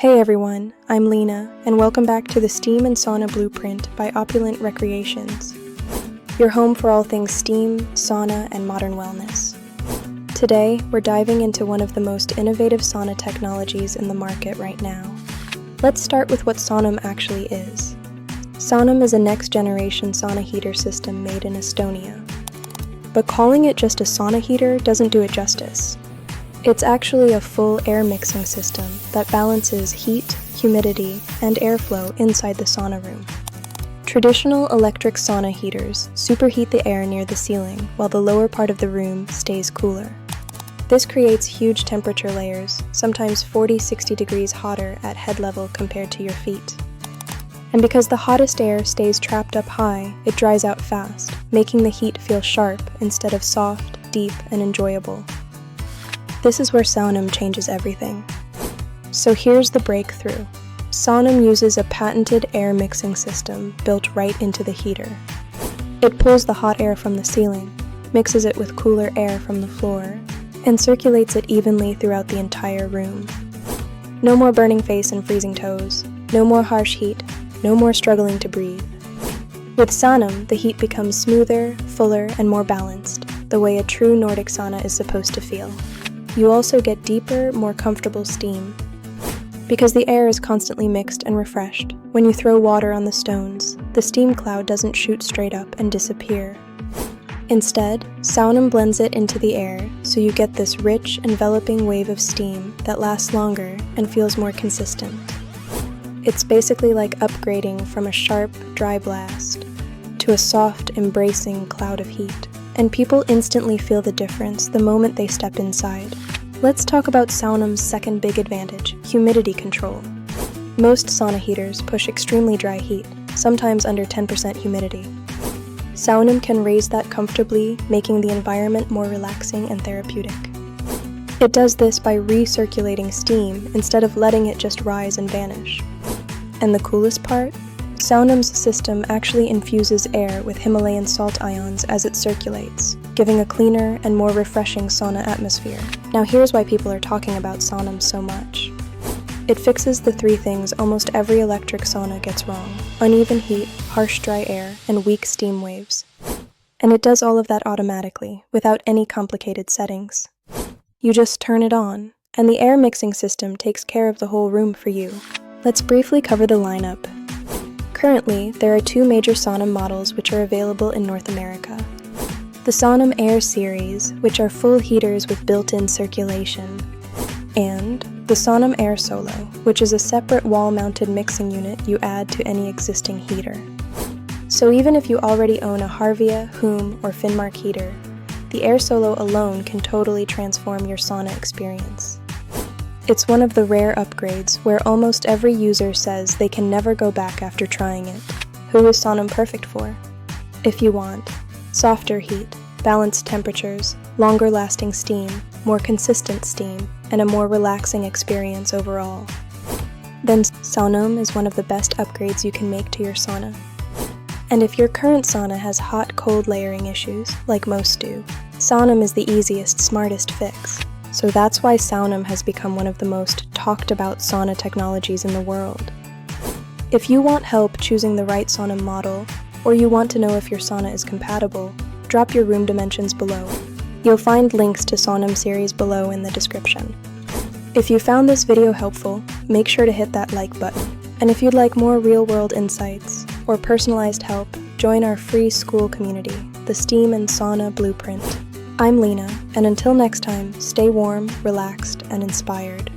Hey everyone, I'm Lena, and welcome back to the Steam and Sauna Blueprint by Opulent Recreations, your home for all things steam, sauna, and modern wellness. Today, we're diving into one of the most innovative sauna technologies in the market right now. Let's start with what Saunum actually is. Saunum is a next-generation sauna heater system made in Estonia. But calling it just a sauna heater doesn't do it justice. It's actually a full air mixing system that balances heat, humidity, and airflow inside the sauna room. Traditional electric sauna heaters superheat the air near the ceiling while the lower part of the room stays cooler. This creates huge temperature layers, sometimes 40-60 degrees hotter at head level compared to your feet. And because the hottest air stays trapped up high, it dries out fast, making the heat feel sharp instead of soft, deep, and enjoyable. This is where Saunum changes everything. So here's the breakthrough. Saunum uses a patented air mixing system built right into the heater. It pulls the hot air from the ceiling, mixes it with cooler air from the floor, and circulates it evenly throughout the entire room. No more burning face and freezing toes, no more harsh heat, no more struggling to breathe. With Saunum, the heat becomes smoother, fuller, and more balanced, the way a true Nordic sauna is supposed to feel. You also get deeper, more comfortable steam. Because the air is constantly mixed and refreshed, when you throw water on the stones, the steam cloud doesn't shoot straight up and disappear. Instead, Saunum blends it into the air, so you get this rich, enveloping wave of steam that lasts longer and feels more consistent. It's basically like upgrading from a sharp, dry blast to a soft, embracing cloud of heat. And people instantly feel the difference the moment they step inside. Let's talk about Saunum's second big advantage, humidity control. Most sauna heaters push extremely dry heat, sometimes under 10% humidity. Saunum can raise that comfortably, making the environment more relaxing and therapeutic. It does this by recirculating steam instead of letting it just rise and vanish. And the coolest part? Saunum's system actually infuses air with Himalayan salt ions as it circulates, giving a cleaner and more refreshing sauna atmosphere. Now here's why people are talking about Saunum so much. It fixes the three things almost every electric sauna gets wrong: uneven heat, harsh dry air, and weak steam waves. And it does all of that automatically, without any complicated settings. You just turn it on, and the air mixing system takes care of the whole room for you. Let's briefly cover the lineup. Currently, there are two major Saunum models which are available in North America. The Saunum Air series, which are full heaters with built-in circulation, and the Saunum Air Solo, which is a separate wall-mounted mixing unit you add to any existing heater. So even if you already own a Harvia, Hum, or Finnmark heater, the Air Solo alone can totally transform your sauna experience. It's one of the rare upgrades where almost every user says they can never go back after trying it. Who is Saunum perfect for? If you want softer heat, balanced temperatures, longer-lasting steam, more consistent steam, and a more relaxing experience overall, then Saunum is one of the best upgrades you can make to your sauna. And if your current sauna has hot-cold layering issues, like most do, Saunum is the easiest, smartest fix. So that's why Saunum has become one of the most talked about sauna technologies in the world. If you want help choosing the right Saunum model, or you want to know if your sauna is compatible, drop your room dimensions below. You'll find links to Saunum series below in the description. If you found this video helpful, make sure to hit that like button. And if you'd like more real-world insights or personalized help, join our free school community, the Steam and Sauna Blueprint. I'm Lena, and until next time, stay warm, relaxed, and inspired.